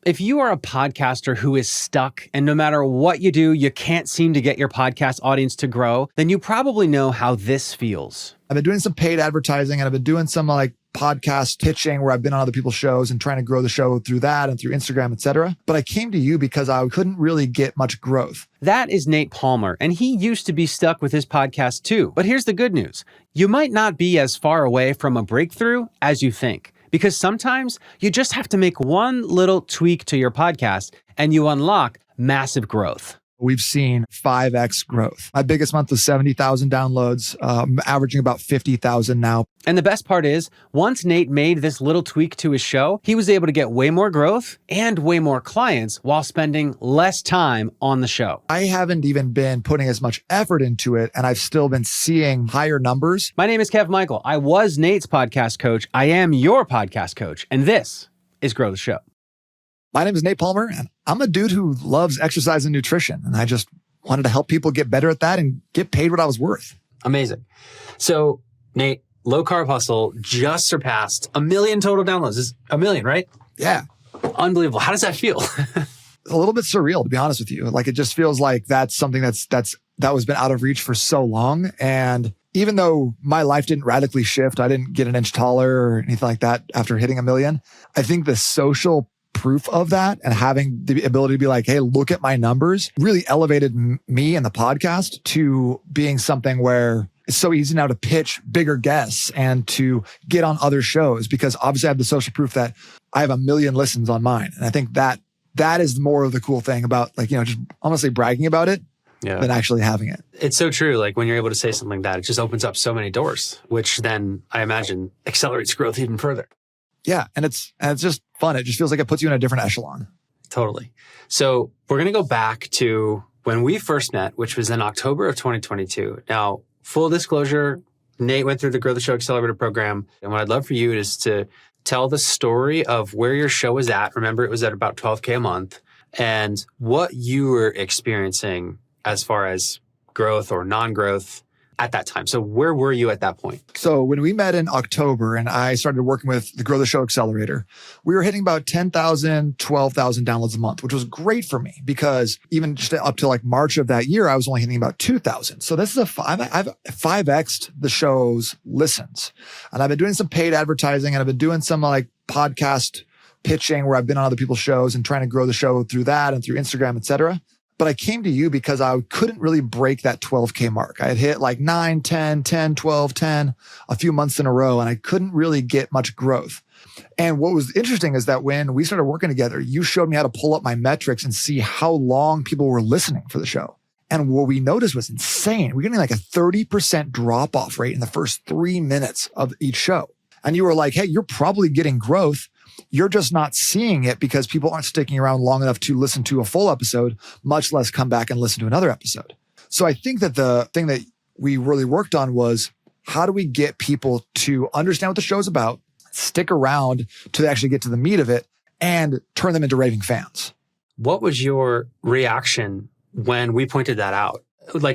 If you are a podcaster who is stuck and no matter what you do, you can't seem to get your podcast audience to grow, then you probably know how this feels. I've been doing some paid advertising and I've been doing some podcast pitching where I've been on other people's shows and trying to grow the show through that and through Instagram, etc. But I came to you because I couldn't really get much growth. That is Nate Palmer, and he used to be stuck with his podcast too. But here's the good news. You might not be as far away from a breakthrough as you think. Because sometimes you just have to make one little tweak to your podcast and you unlock massive growth. We've seen 5x growth. My biggest month was 70,000 downloads, averaging about 50,000 now. And the best part is, once Nate made this little tweak to his show, he was able to get way more growth and way more clients while spending less time on the show. I haven't even been putting as much effort into it, and I've still been seeing higher numbers. My name is Kev Michael. I was Nate's podcast coach. I am your podcast coach, and this is Grow the Show. My name is Nate Palmer, and I'm a dude who loves exercise and nutrition. And I just wanted to help people get better at that and get paid what I was worth. Amazing. So, Nate, Low Carb Hustle just surpassed 1 million total downloads. It's 1 million, right? Yeah. Unbelievable. How does that feel? A little bit surreal, to be honest with you. It just feels like that's something that was been out of reach for so long. And even though my life didn't radically shift, I didn't get an inch taller or anything like that after hitting 1 million. I think the social proof of that and having the ability to be like, hey, look at my numbers really elevated me and the podcast to being something where it's so easy now to pitch bigger guests and to get on other shows because obviously I have the social proof that I have 1 million listens on mine. And I think that is more of the cool thing about just honestly bragging about it than actually having it. It's so true. When you're able to say something like that, it just opens up so many doors, which then I imagine accelerates growth even further. Yeah. And it's just fun. It just feels like it puts you in a different echelon. Totally. So we're going to go back to when we first met, which was in October of 2022. Now, full disclosure, Nate went through the Grow the Show Accelerator program. And what I'd love for you is to tell the story of where your show was at. Remember, it was at about 12K a month and what you were experiencing as far as growth or non-growth at that time. So where were you at that point? So when we met in October and I started working with the Grow the Show Accelerator, we were hitting about 10,000, 12,000 downloads a month, which was great for me because even just up to March of that year, I was only hitting about 2,000. So this is I've 5x'd the show's listens. And I've been doing some paid advertising and I've been doing some podcast pitching where I've been on other people's shows and trying to grow the show through that and through Instagram, etc. But I came to you because I couldn't really break that 12K mark. I had hit 9, 10, 10, 12, 10 a few months in a row, and I couldn't really get much growth. And what was interesting is that when we started working together, you showed me how to pull up my metrics and see how long people were listening for the show. And what we noticed was insane. We're getting a 30% drop off rate in the first 3 minutes of each show. And you were like, hey, you're probably getting growth. You're just not seeing it because people aren't sticking around long enough to listen to a full episode, much less come back and listen to another episode. So I think that the thing that we really worked on was how do we get people to understand what the show's about, stick around to actually get to the meat of it, and turn them into raving fans. What was your reaction when we pointed that out?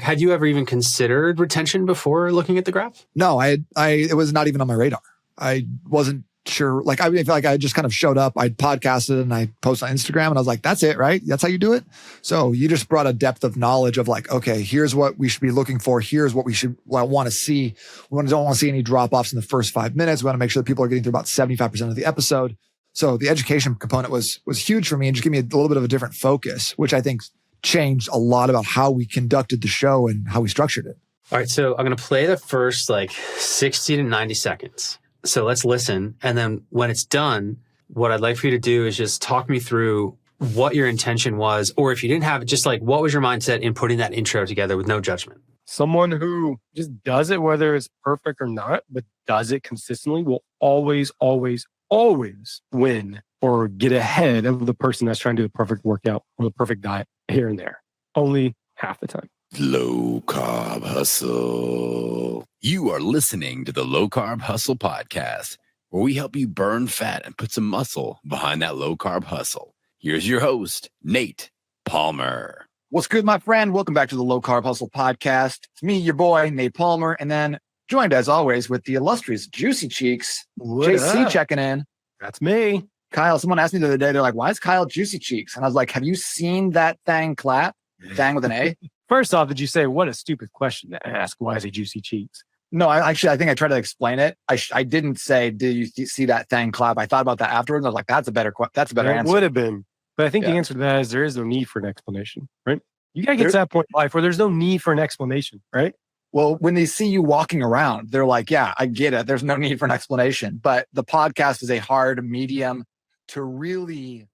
Had you ever even considered retention before looking at the graph? No, it was not even on my radar. I wasn't sure. I feel like I just kind of showed up. I podcasted and I posted on Instagram and I was like, that's it, right? That's how you do it. So you just brought a depth of knowledge of okay, here's what we should be looking for. Here's what I want to see. We don't want to see any drop offs in the first 5 minutes. We want to make sure that people are getting through about 75% of the episode. So the education component was huge for me and just gave me a little bit of a different focus, which I think changed a lot about how we conducted the show and how we structured it. All right. So I'm going to play the first 60 to 90 seconds. So let's listen. And then when it's done, what I'd like for you to do is just talk me through what your intention was, or if you didn't have it, just what was your mindset in putting that intro together with no judgment? Someone who just does it, whether it's perfect or not, but does it consistently will always, always, always win or get ahead of the person that's trying to do the perfect workout or the perfect diet here and there. Only half the time. Low Carb Hustle. You are listening to the Low Carb Hustle podcast, where we help you burn fat and put some muscle behind that low carb hustle. Here's your host, Nate Palmer. What's good, my friend? Welcome back to the Low Carb Hustle podcast. It's me, your boy, Nate Palmer, and then joined as always with the illustrious Juicy Cheeks, What JC up? checking in. That's me. Kyle, someone asked me the other day, they're like, why is Kyle juicy cheeks? And I was like, have you seen that thang clap? Thang with an A? First off, did you say, what a stupid question to ask? Why is he juicy cheeks? No, I think I tried to explain it. I didn't say, did you see that thang clap? I thought about that afterwards. I was like, that's a better It answer. would have been. But I think the answer to that is there is no need for an explanation, right? You got to get to that point in life where there's no need for an explanation, right? Well, when they see you walking around, they're like, yeah, I get it. There's no need for an explanation. But the podcast is a hard medium to really.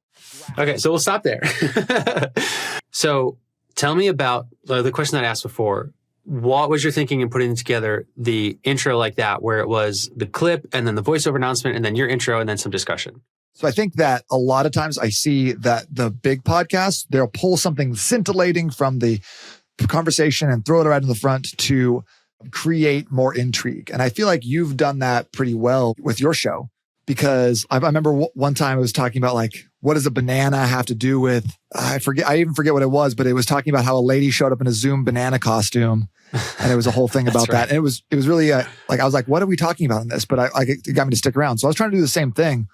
Okay, so we'll stop there. So tell me about the question that I asked before. What was your thinking in putting together the intro like that, where it was the clip and then the voiceover announcement and then your intro and then some discussion? So I think that a lot of times I see that the big podcasts, they'll pull something scintillating from the conversation and throw it right in the front to create more intrigue. And I feel like you've done that pretty well with your show, because I remember one time I was talking about like, what does a banana have to do with, I even forget what it was, but it was talking about how a lady showed up in a Zoom banana costume. And it was a whole thing about that. And it was really like, I was like, what are we talking about in this? But it got me to stick around. So I was trying to do the same thing,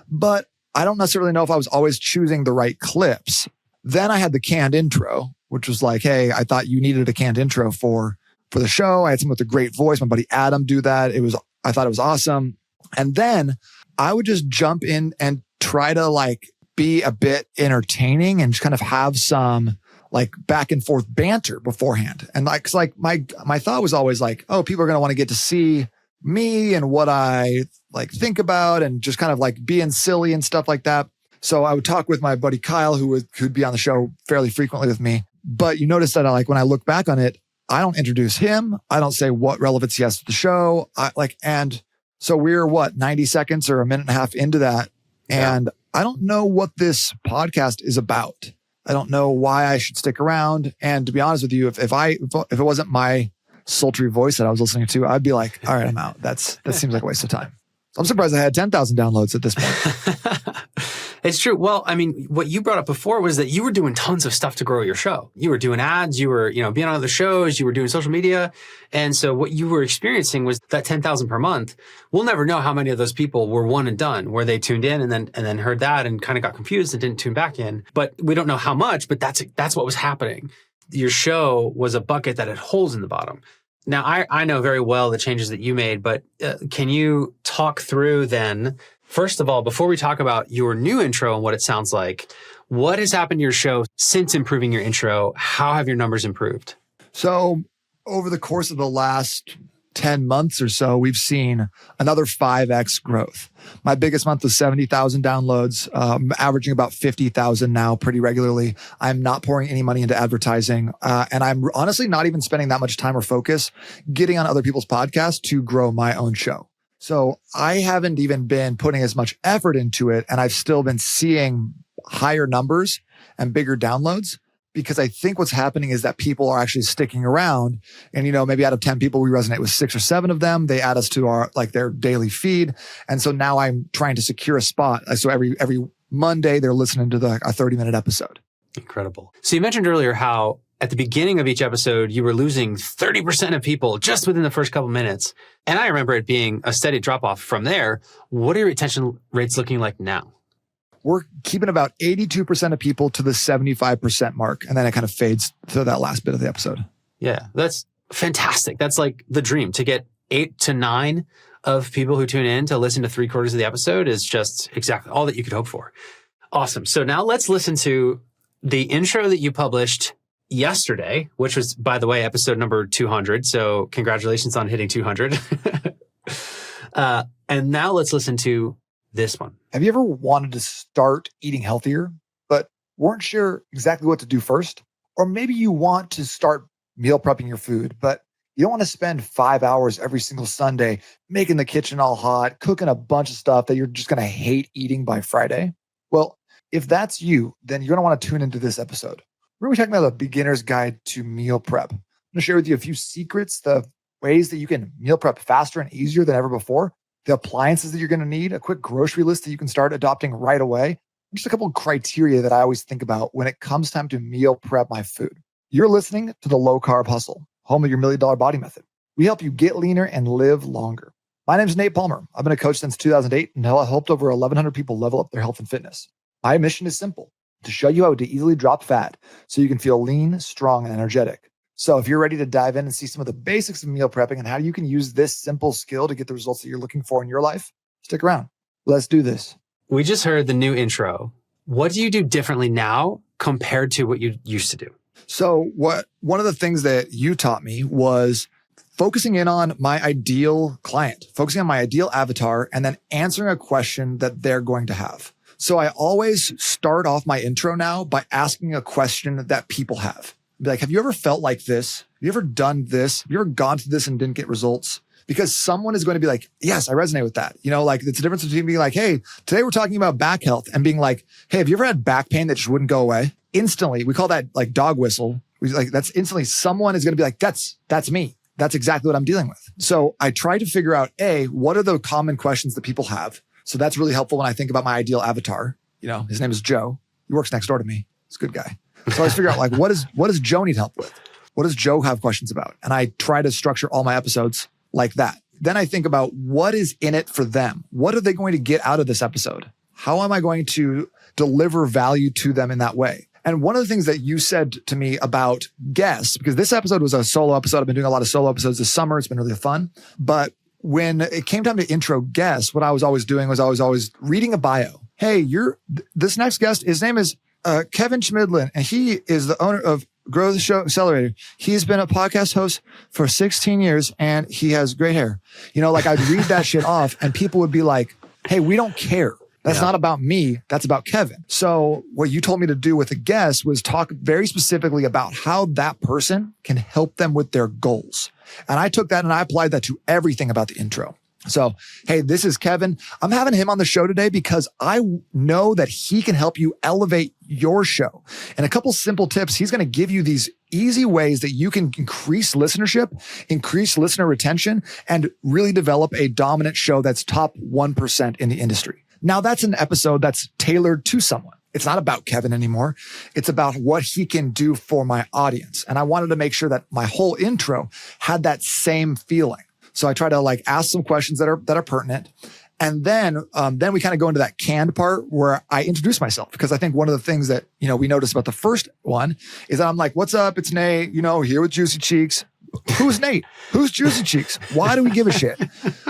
but I don't necessarily know if I was always choosing the right clips. Then I had the canned intro, which was like, hey, I thought you needed a canned intro for the show. I had someone with a great voice. My buddy Adam do that. I thought it was awesome. And then I would just jump in and try to like be a bit entertaining and just kind of have some like back and forth banter beforehand. And like, 'cause like my thought was always like, oh, people are going to want to get to see me and what I like think about and just kind of like being silly and stuff like that. So I would talk with my buddy Kyle, who'd be on the show fairly frequently with me. But you notice that when I look back on it, I don't introduce him. I don't say what relevance he has to the show. And so we're 90 seconds or a minute and a half into that. And I don't know what this podcast is about. I don't know why I should stick around. And to be honest with you, if it wasn't my sultry voice that I was listening to, I'd be like, all right, I'm out. That seems like a waste of time. I'm surprised I had 10,000 downloads at this point. It's true. Well, I mean, what you brought up before was that you were doing tons of stuff to grow your show. You were doing ads, you were, being on other shows, you were doing social media. And so what you were experiencing was that 10,000 per month. We'll never know how many of those people were one and done, where they tuned in and then heard that and kind of got confused and didn't tune back in. But we don't know how much, but that's what was happening. Your show was a bucket that had holes in the bottom. Now, I know very well the changes that you made, but can you talk through then, first of all, before we talk about your new intro and what it sounds like, what has happened to your show since improving your intro? How have your numbers improved? So over the course of the last 10 months or so, we've seen another 5x growth. My biggest month was 70,000 downloads, averaging about 50,000 now pretty regularly. I'm not pouring any money into advertising. And I'm honestly not even spending that much time or focus getting on other people's podcasts to grow my own show. So I haven't even been putting as much effort into it. And I've still been seeing higher numbers and bigger downloads, because I think what's happening is that people are actually sticking around. And, maybe out of 10 people, we resonate with 6 or 7 of them. They add us to their daily feed. And so now I'm trying to secure a spot. So every Monday, they're listening to a 30-minute episode. Incredible. So you mentioned earlier how at the beginning of each episode, you were losing 30% of people just within the first couple minutes. And I remember it being a steady drop off from there. What are your retention rates looking like now? We're keeping about 82% of people to the 75% mark. And then it kind of fades to that last bit of the episode. Yeah, that's fantastic. That's like the dream. To get 8 to 9 of people who tune in to listen to 3/4 of the episode is just exactly all that you could hope for. Awesome. So now let's listen to the intro that you published yesterday, which was, by the way, episode number 200. So congratulations on hitting 200. And now let's listen to this one. Have you ever wanted to start eating healthier, but weren't sure exactly what to do first? Or maybe you want to start meal prepping your food, but you don't want to spend 5 hours every single Sunday making the kitchen all hot, cooking a bunch of stuff that you're just going to hate eating by Friday. Well, if that's you, then you're going to want to tune into this episode. We're going to be talking about a beginner's guide to meal prep. I'm going to share with you a few secrets, the ways that you can meal prep faster and easier than ever before, the appliances that you're going to need, a quick grocery list that you can start adopting right away, just a couple of criteria that I always think about when it comes time to meal prep my food. You're listening to the Low Carb Hustle, home of your $1 Million Body Method. We help you get leaner and live longer. My name's Nate Palmer. I've been a coach since 2008 and helped over 1,100 people level up their health and fitness. My mission is simple: to show you how to easily drop fat so you can feel lean, strong, and energetic. So if you're ready to dive in and see some of the basics of meal prepping and how you can use this simple skill to get the results that you're looking for in your life, stick around. Let's do this. We just heard the new intro. What do you do differently now compared to what you used to do? So one of the things that you taught me was focusing in on my ideal client, focusing on my ideal avatar, and then answering a question that they're going to have. So I always start off my intro now by asking a question that people have. Be like, have you ever felt like this? Have you ever done this? Have you ever gone through this and didn't get results? Because someone is going to be like, yes, I resonate with that. You know, like it's the difference between being like, hey, today we're talking about back health, and being like, hey, have you ever had back pain that just wouldn't go away? Instantly, we call that like dog whistle. That's instantly someone is going to be like, that's me. That's exactly what I'm dealing with. So I try to figure out, what are the common questions that people have? So that's really helpful when I think about my ideal avatar. You know, his name is Joe. He works next door to me. He's a good guy. So I always figure out like, what does Joe need help with? What does Joe have questions about? And I try to structure all my episodes like that. Then I think about what is in it for them. What are they going to get out of this episode? How am I going to deliver value to them in that way? And one of the things that you said to me about guests, because this episode was a solo episode. I've been doing a lot of solo episodes this summer. It's been really fun. But when it came time to intro guests, what I was always doing was I was always reading a bio. Hey, this next guest, his name is Kevin Schmidlin, and he is the owner of Grow the Show Accelerator. He's been a podcast host for 16 years and he has great hair. You know, like I'd read that shit off and people would be like, hey, we don't care. That's not about me. That's about Kevin. So what you told me to do with a guest was talk very specifically about how that person can help them with their goals. And I took that and I applied that to everything about the intro. So, hey, this is Kevin. I'm having him on the show today because I know that he can help you elevate your show. And a couple simple tips. He's going to give you these easy ways that you can increase listenership, increase listener retention, and really develop a dominant show that's top 1% in the industry. Now, that's an episode that's tailored to someone. It's not about Kevin anymore. It's about what he can do for my audience. And I wanted to make sure that my whole intro had that same feeling. So I try to like ask some questions that are pertinent. And then we kind of go into that canned part where I introduce myself, because I think one of the things that, you know, we noticed about the first one is that I'm like, what's up? It's Nate, you know, here with Juicy Cheeks. Who's Nate? Who's Juicy Cheeks? Why do we give a shit?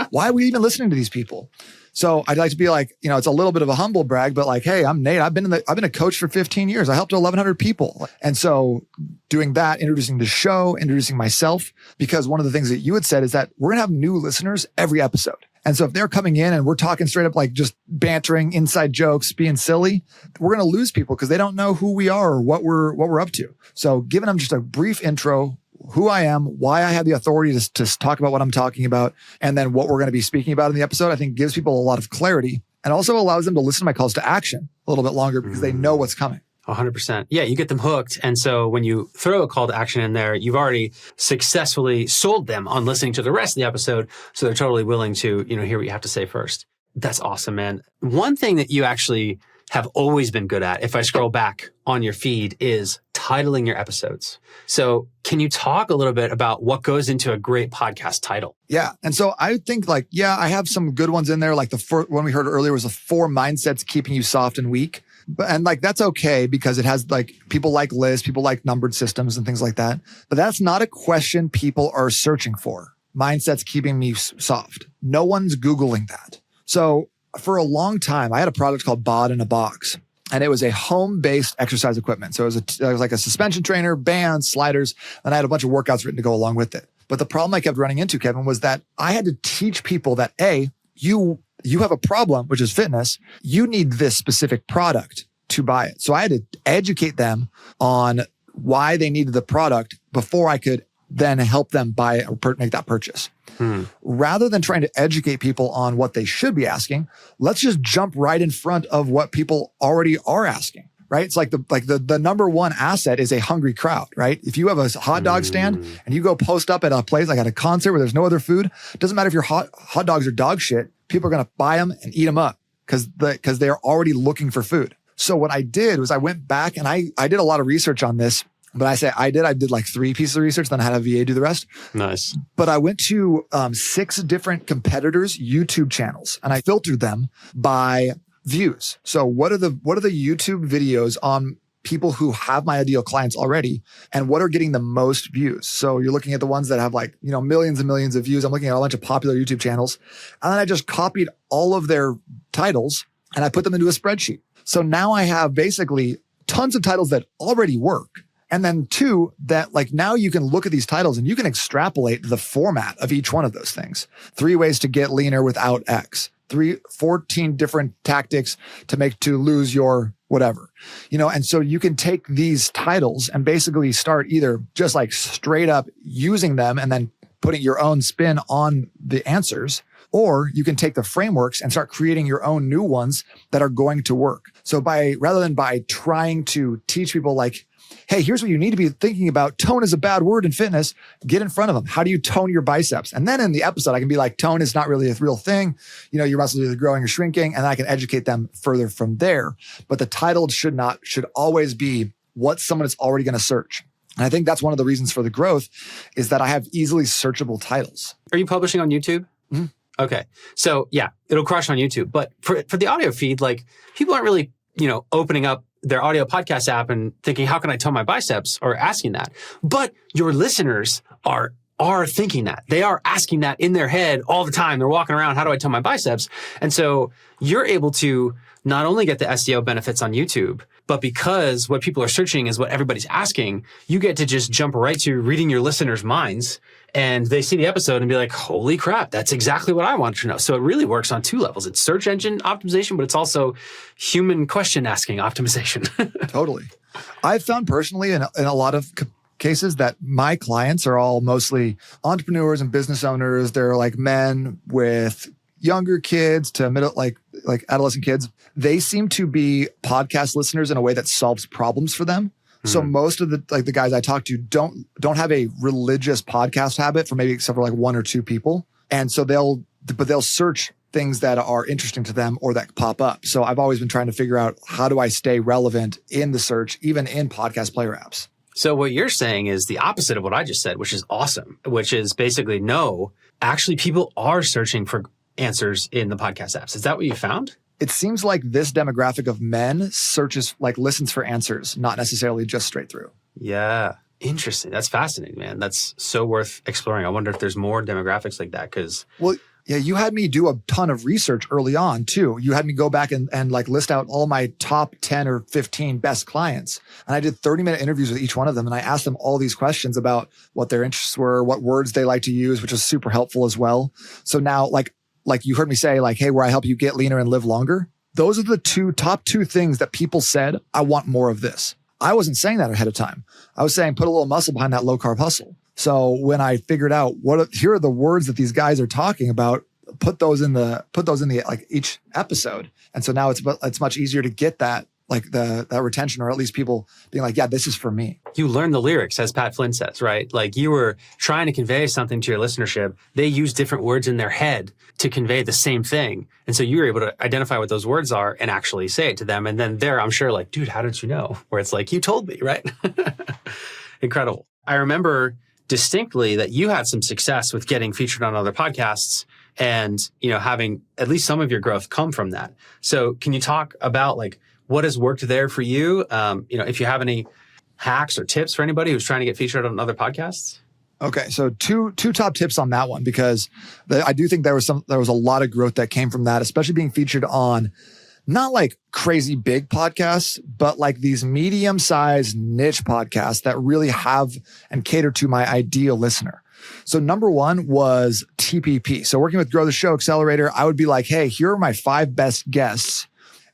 Why are we even listening to these people? So I'd like to be like, you know, it's a little bit of a humble brag, but like, hey, I'm Nate. I've been a coach for 15 years. I helped 1,100 people. And so doing that, introducing the show, introducing myself, because one of the things that you had said is that we're going to have new listeners every episode. And so if they're coming in and we're talking straight up, like just bantering, inside jokes, being silly, we're going to lose people because they don't know who we are or what we're up to. So giving them just a brief intro, who I am, why I have the authority to talk about what I'm talking about, and then what we're going to be speaking about in the episode, I think gives people a lot of clarity and also allows them to listen to my calls to action a little bit longer because they know what's coming. 100%. Yeah, you get them hooked. And so when you throw a call to action in there, you've already successfully sold them on listening to the rest of the episode. So they're totally willing to, you know, hear what you have to say first. That's awesome, man. One thing that you actually have always been good at, if I scroll back on your feed, is titling your episodes. So can you talk a little bit about what goes into a great podcast title? Yeah. And so I think like, I have some good ones in there. Like the first one we heard earlier was the 4 mindsets keeping you soft and weak. And like, that's okay because it has like, people like lists, people like numbered systems and things like that. But that's not a question people are searching for. Mindsets keeping me soft. No one's Googling that. So for a long time, I had a product called Bod in a Box, and it was a home-based exercise equipment. So it was like a suspension trainer, bands, sliders, and I had a bunch of workouts written to go along with it. But the problem I kept running into, Kevin, was that I had to teach people that, you have a problem, which is fitness. You need this specific product to buy it. So I had to educate them on why they needed the product before I could then help them buy it or make that purchase. Rather than trying to educate people on what they should be asking, let's just jump right in front of what people already are asking, right? It's like the number one asset is a hungry crowd, right? If you have a hot dog stand and you go post up at a place like at a concert where there's no other food, it doesn't matter if your hot dogs are dog shit, people are going to buy them and eat them up because they're already looking for food. So what I did was I went back and I did a lot of research on this But I did like 3 pieces of research, then I had a VA do the rest. Nice. But I went to 6 different competitors' YouTube channels and I filtered them by views. So what are the YouTube videos on people who have my ideal clients already and what are getting the most views? So you're looking at the ones that have like, millions and millions of views. I'm looking at a bunch of popular YouTube channels. And then I just copied all of their titles and I put them into a spreadsheet. So now I have basically tons of titles that already work. And then 2, that like now you can look at these titles and you can extrapolate the format of each one of those things. 3 ways to get leaner without X. 14 different tactics to lose your whatever, and so you can take these titles and basically start either just like straight up using them and then putting your own spin on the answers, or you can take the frameworks and start creating your own new ones that are going to work. So rather than by trying to teach people like, hey, here's what you need to be thinking about. Tone is a bad word in fitness. Get in front of them. How do you tone your biceps? And then in the episode, I can be like, tone is not really a real thing. Your muscles are either growing or shrinking. And I can educate them further from there. But the title should always be what someone is already going to search. And I think that's one of the reasons for the growth is that I have easily searchable titles. Are you publishing on YouTube? Mm-hmm. Okay. So yeah, it'll crush on YouTube. But for the audio feed, like people aren't really, opening up their audio podcast app and thinking, how can I tone my biceps, or asking that. But your listeners are thinking that. They are asking that in their head all the time. They're walking around, how do I tone my biceps? And so you're able to not only get the SEO benefits on YouTube, but because what people are searching is what everybody's asking, you get to just jump right to reading your listeners' minds. And they see the episode and be like, holy crap, that's exactly what I wanted to know. So it really works on 2 levels. It's search engine optimization, but it's also human question asking optimization. Totally. I've found personally in a lot of cases that my clients are all mostly entrepreneurs and business owners. They're like men with younger kids to middle, like adolescent kids. They seem to be podcast listeners in a way that solves problems for them. So most of the guys I talk to don't have a religious podcast habit, for maybe except for like 1 or 2 people. And so they'll search things that are interesting to them or that pop up. So I've always been trying to figure out, how do I stay relevant in the search, even in podcast player apps? So what you're saying is the opposite of what I just said, which is awesome, which is basically no, actually people are searching for answers in the podcast apps. Is that what you found? It seems like this demographic of men listens for answers, not necessarily just straight through. Yeah. Interesting. That's fascinating, man. That's so worth exploring. I wonder if there's more demographics like that Well, yeah, you had me do a ton of research early on too. You had me go back and like list out all my top 10 or 15 best clients. And I did 30-minute interviews with each one of them. And I asked them all these questions about what their interests were, what words they like to use, which was super helpful as well. So now like you heard me say like, hey, where I help you get leaner and live longer. Those are the top two things that people said, I want more of this. I wasn't saying that ahead of time. I was saying put a little muscle behind that low carb hustle. So when I figured out here are the words that these guys are talking about, put those in the like each episode. And so now it's much easier to get that that retention, or at least people being like, yeah, this is for me. You learn the lyrics, as Pat Flynn says, right? Like you were trying to convey something to your listenership. They use different words in their head to convey the same thing. And so you were able to identify what those words are and actually say it to them. And then I'm sure like, dude, how did you know? Where it's like, you told me, right? Incredible. I remember distinctly that you had some success with getting featured on other podcasts and, having at least some of your growth come from that. So can you talk about like, what has worked there for you? If you have any hacks or tips for anybody who's trying to get featured on other podcasts? Okay, so two top tips on that one, because I do think there was a lot of growth that came from that, especially being featured on not like crazy big podcasts, but like these medium-sized niche podcasts that really have and cater to my ideal listener. So number one was TPP. So working with Grow the Show Accelerator, I would be like, hey, here are my 5 best guests.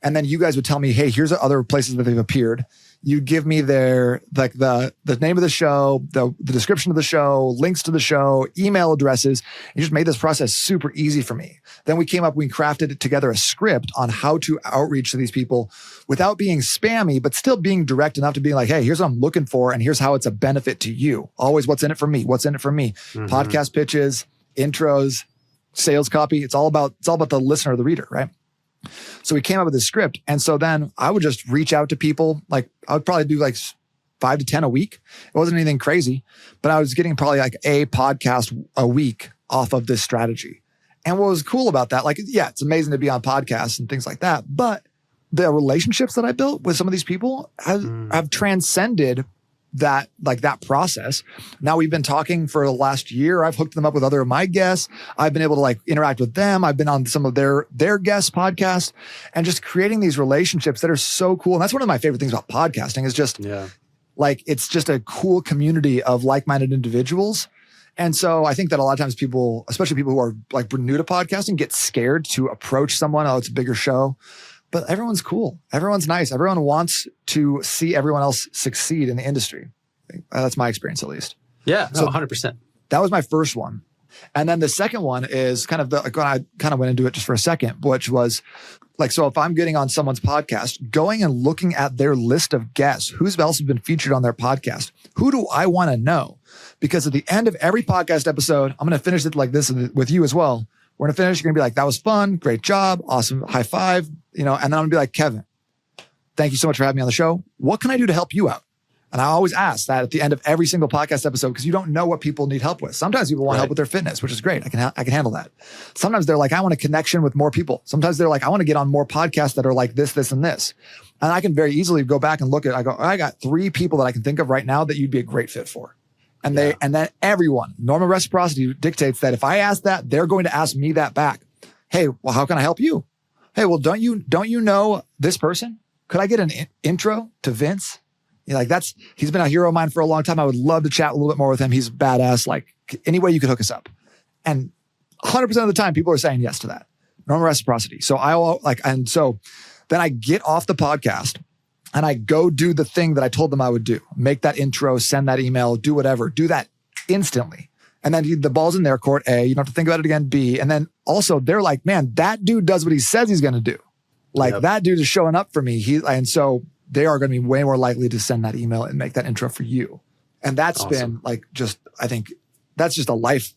And then you guys would tell me, hey, here's other places that they've appeared. You'd give me their the name of the show, the description of the show, links to the show, email addresses. You just made this process super easy for me. Then we crafted together a script on how to outreach to these people without being spammy, but still being direct enough to be like, hey, here's what I'm looking for, and here's how it's a benefit to you. Always what's in it for me. What's in it for me? Mm-hmm. Podcast pitches, intros, sales copy. It's all about the listener, the reader, right? So we came up with this script. And so then I would just reach out to people. Like I would probably do like 5 to 10 a week. It wasn't anything crazy, but I was getting probably like a podcast a week off of this strategy. And what was cool about that, like, yeah, it's amazing to be on podcasts and things like that, but the relationships that I built with some of these people have transcended that, like that process. Now we've been talking for the last year. I've hooked them up with other of my guests. I've been able to like interact with them. I've been on some of their guest podcasts and just creating these relationships that are so cool. And that's one of my favorite things about podcasting is just like, it's just a cool community of like-minded individuals. And so I think that a lot of times people, especially people who are like new to podcasting, get scared to approach someone. Oh, it's a bigger show. But everyone's cool. Everyone's nice. Everyone wants to see everyone else succeed in the industry. That's my experience, at least. Yeah, no, so 100%. That was my first one. And then the second one is kind of I kind of went into it just for a second, which was like, so if I'm getting on someone's podcast, going and looking at their list of guests, who's else has been featured on their podcast? Who do I want to know? Because at the end of every podcast episode, I'm going to finish it like this with you as well. We're going to finish. You're going to be like, that was fun. Great job. Awesome. High five. And then I'm going to be like, Kevin, thank you so much for having me on the show. What can I do to help you out? And I always ask that at the end of every single podcast episode, because you don't know what people need help with. Sometimes people want help with their fitness, which is great. I can handle that. Sometimes they're like, I want a connection with more people. Sometimes they're like, I want to get on more podcasts that are like this, this, and this. And I can very easily go back and look at, I got 3 people that I can think of right now that you'd be a great fit for. And and then everyone, normal reciprocity dictates that if I ask that, they're going to ask me that back. Hey, well, how can I help you? Hey, well, don't you know this person? Could I get an intro to Vince? He's been a hero of mine for a long time. I would love to chat a little bit more with him. He's badass. Like any way you could hook us up. And 100% of the time, people are saying yes to that. Normal reciprocity. So so then I get off the podcast and I go do the thing that I told them I would do. Make that intro, send that email, do whatever. Do that instantly. And then the ball's in their court, A. You don't have to think about it again, B. And then also they're like, man, that dude does what he says he's going to do. Like that dude is showing up for me. And so they are going to be way more likely to send that email and make that intro for you. And that's been like, I think that's just a life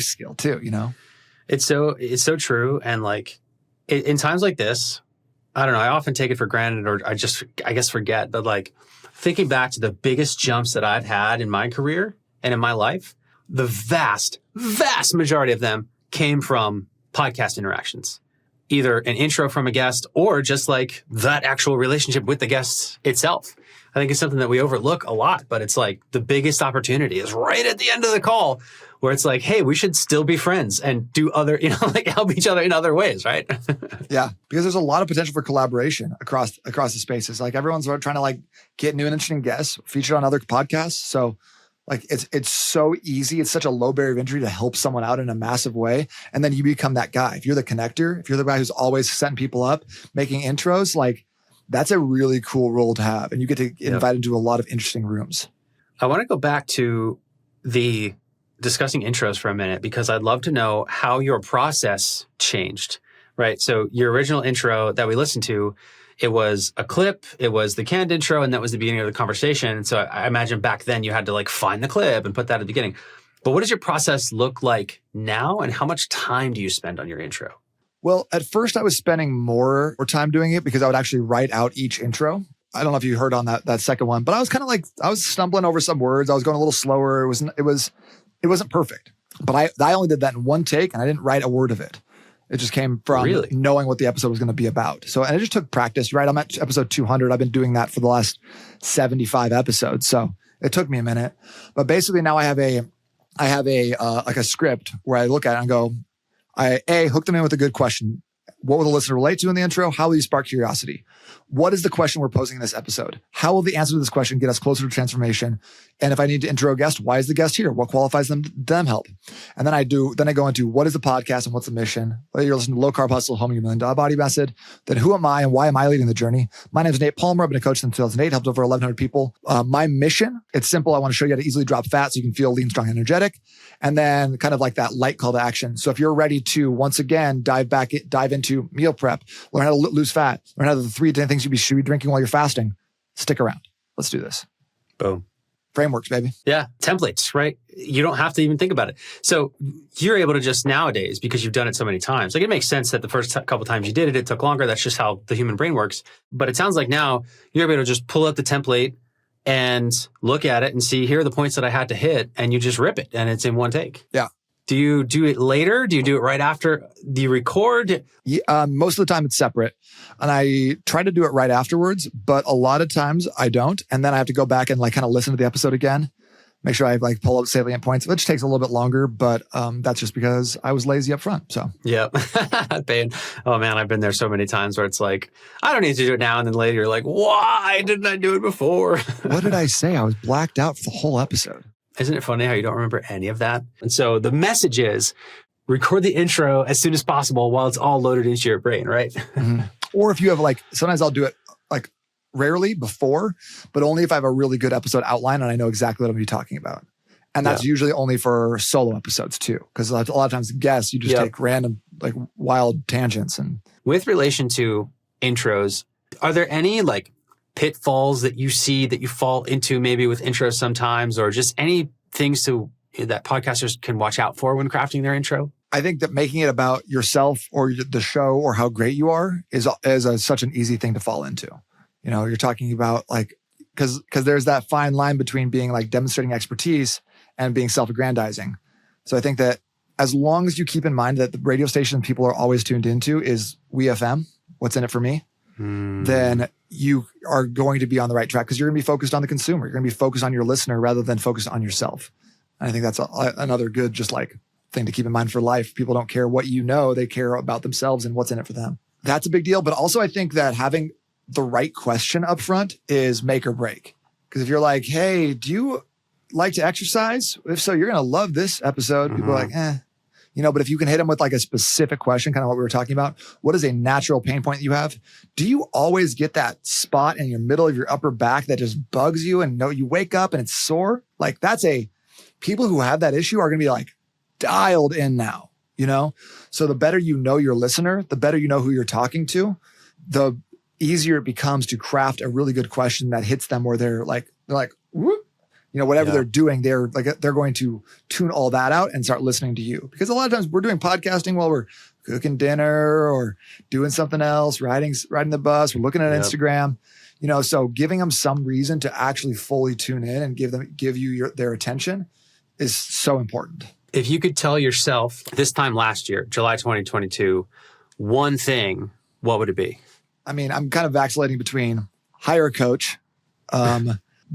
skill too, you know? It's so true. And like in times like this, I don't know, I often take it for granted or I guess forget, but like thinking back to the biggest jumps that I've had in my career and in my life, the vast majority of them came from podcast interactions. Either an intro from a guest or just like that actual relationship with the guest itself. I think it's something that we overlook a lot, but it's like the biggest opportunity is right at the end of the call where it's like, hey, we should still be friends and do other, like help each other in other ways, right? Yeah, because there's a lot of potential for collaboration across the spaces. Like everyone's trying to like get new and interesting guests featured on other podcasts. So like it's so easy. It's such a low barrier of entry to help someone out in a massive way. And then you become that guy. If you're the connector, if you're the guy who's always setting people up, making intros, like that's a really cool role to have. And you get to invite into a lot of interesting rooms. I want to go back to the discussing intros for a minute because I'd love to know how your process changed, right? So your original intro that we listened to, it was a clip, it was the canned intro, and that was the beginning of the conversation. And so I imagine back then you had to like find the clip and put that at the beginning. But what does your process look like now? And how much time do you spend on your intro? Well, at first I was spending more time doing it because I would actually write out each intro. I don't know if you heard on that second one, but I was kind of like, I was stumbling over some words. I was going a little slower. It wasn't perfect, but I only did that in one take and I didn't write a word of it. It just came from knowing what the episode was going to be about. So, and it just took practice, right? I'm at episode 200. I've been doing that for the last 75 episodes. So it took me a minute, but basically now I have a script where I look at it and go, I hook them in with a good question. What will the listener relate to in the intro? How will you spark curiosity? What is the question we're posing in this episode? How will the answer to this question get us closer to transformation? And if I need to intro a guest, why is the guest here? What qualifies them help? And then I go into what is the podcast and what's the mission? Whether you're listening to Low Carb Hustle, Home Your $1 Million Body Method, then who am I and why am I leading the journey? My name is Nate Palmer. I've been a coach since 2008, helped over 1,100 people. My mission, it's simple. I want to show you how to easily drop fat so you can feel lean, strong, and energetic. And then kind of like that light call to action. So if you're ready to, once again, dive into meal prep, learn how to lose fat, learn how to the 3 to 10 things you should be drinking while you're fasting, stick around. Let's do this. Boom. Frameworks, baby. Yeah. Templates, right? You don't have to even think about it. So you're able to just nowadays, because you've done it so many times, like it makes sense that the first couple of times you did it, it took longer. That's just how the human brain works. But it sounds like now you're able to just pull up the template and look at it and see, here are the points that I had to hit, and you just rip it and it's in one take. Yeah. Do you do it later? Do you do it right after? Do you record? Yeah, most of the time it's separate, and I try to do it right afterwards, but a lot of times I don't. And then I have to go back and like kind of listen to the episode again, make sure I like pull up salient points, which takes a little bit longer, but that's just because I was lazy up front. So yeah. Oh man, I've been there so many times where it's like, I don't need to do it now. And then later you're like, why didn't I do it before? What did I say? I was blacked out for the whole episode. Isn't it funny how you don't remember any of that? And so the message is record the intro as soon as possible while it's all loaded into your brain, right? Mm-hmm. Or if you have like, sometimes I'll do it like rarely before, but only if I have a really good episode outline and I know exactly what I'm going to be talking about. And that's usually only for solo episodes too. Because a lot of times guests, you just take random, like wild tangents. And with relation to intros, are there any like pitfalls that you see that you fall into maybe with intros sometimes, or just any things that podcasters can watch out for when crafting their intro? I think that making it about yourself or the show or how great you are is such an easy thing to fall into. You know, you're talking about like, because there's that fine line between being like demonstrating expertise and being self-aggrandizing. So I think that as long as you keep in mind that the radio station people are always tuned into is WeFM, what's in it for me, then you are going to be on the right track because you're going to be focused on the consumer. You're going to be focused on your listener rather than focused on yourself. And I think that's another good just like thing to keep in mind for life. People don't care what you know. They care about themselves and what's in it for them. That's a big deal. But also I think that having the right question up front is make or break. Because if you're like, hey, do you like to exercise? If so, you're going to love this episode. People are like, you know, but if you can hit them with like a specific question, kind of what we were talking about, what is a natural pain point that you have? Do you always get that spot in your middle of your upper back that just bugs you and you wake up and it's sore? Like people who have that issue are going to be like dialed in now, you know? So the better you know your listener, the better you know who you're talking to, the easier it becomes to craft a really good question that hits them where they're like, whoop. You know, whatever they're doing, they're going to tune all that out and start listening to you. Because a lot of times we're doing podcasting while we're cooking dinner or doing something else, riding the bus, we're looking at Instagram, you know, so giving them some reason to actually fully tune in and give you their attention is so important. If you could tell yourself this time last year, July 2022, one thing, what would it be? I mean, I'm kind of vacillating between hire a coach,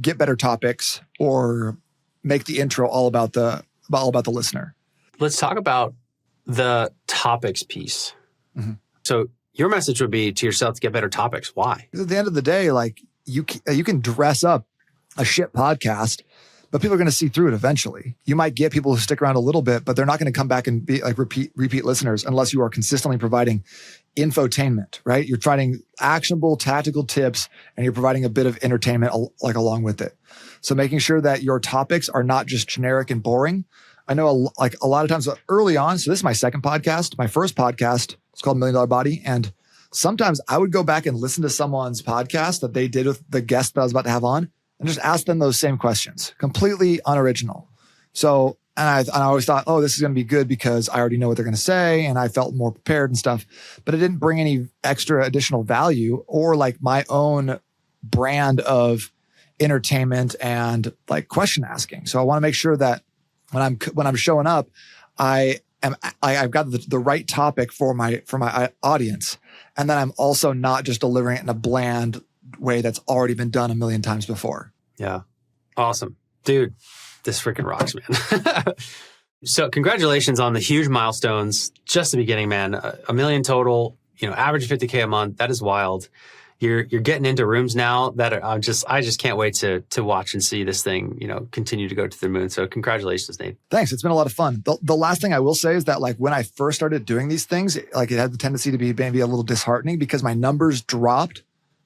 get better topics, or make the intro all about the listener. Let's talk about the topics piece. Mm-hmm. So your message would be to yourself to get better topics. Why? Because at the end of the day, like you can dress up a shit podcast, but people are going to see through it eventually. You might get people who stick around a little bit, but they're not going to come back and be like repeat listeners unless you are consistently providing infotainment, right? You're providing actionable tactical tips and you're providing a bit of entertainment like along with it. So making sure that your topics are not just generic and boring. I know a lot of times early on, so this is my second podcast. My first podcast, it's called $1 Million Body. And sometimes I would go back and listen to someone's podcast that they did with the guest that I was about to have on and just ask them those same questions, completely unoriginal. So, and I always thought, oh, this is going to be good because I already know what they're going to say. And I felt more prepared and stuff, but it didn't bring any extra additional value or like my own brand of entertainment and like question asking. So I want to make sure that when I'm showing up, I've got the right topic for my audience. And then I'm also not just delivering it in a bland way that's already been done a million times before. Yeah. Awesome. Dude, this freaking rocks, man. So congratulations on the huge milestones. Just the beginning, man. $1 million total, average $50K a month. That is wild. You're getting into rooms now that I just can't wait to watch and see this thing, continue to go to the moon. So congratulations, Nate. Thanks. It's been a lot of fun. The last thing I will say is that like when I first started doing these things, like it had the tendency to be maybe a little disheartening because my numbers dropped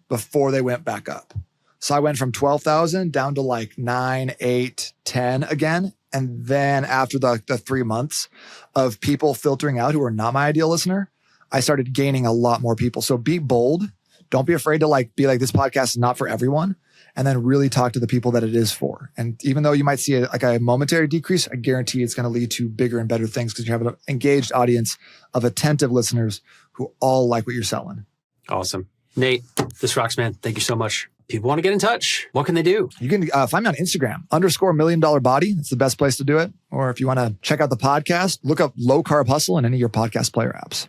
before they went back up. So I went from 12,000 down to like 9, 8, 10 again. And then after the 3 months of people filtering out who are not my ideal listener, I started gaining a lot more people. So be bold. Don't be afraid to be like, this podcast is not for everyone. And then really talk to the people that it is for. And even though you might see a momentary decrease, I guarantee it's going to lead to bigger and better things because you have an engaged audience of attentive listeners who all like what you're selling. Awesome. Nate, this rocks, man. Thank you so much. people want to get in touch, what can they do? You can find me on Instagram, _$1,000,000body. That's the best place to do it. Or if you want to check out the podcast, look up Low Carb Hustle in any of your podcast player apps.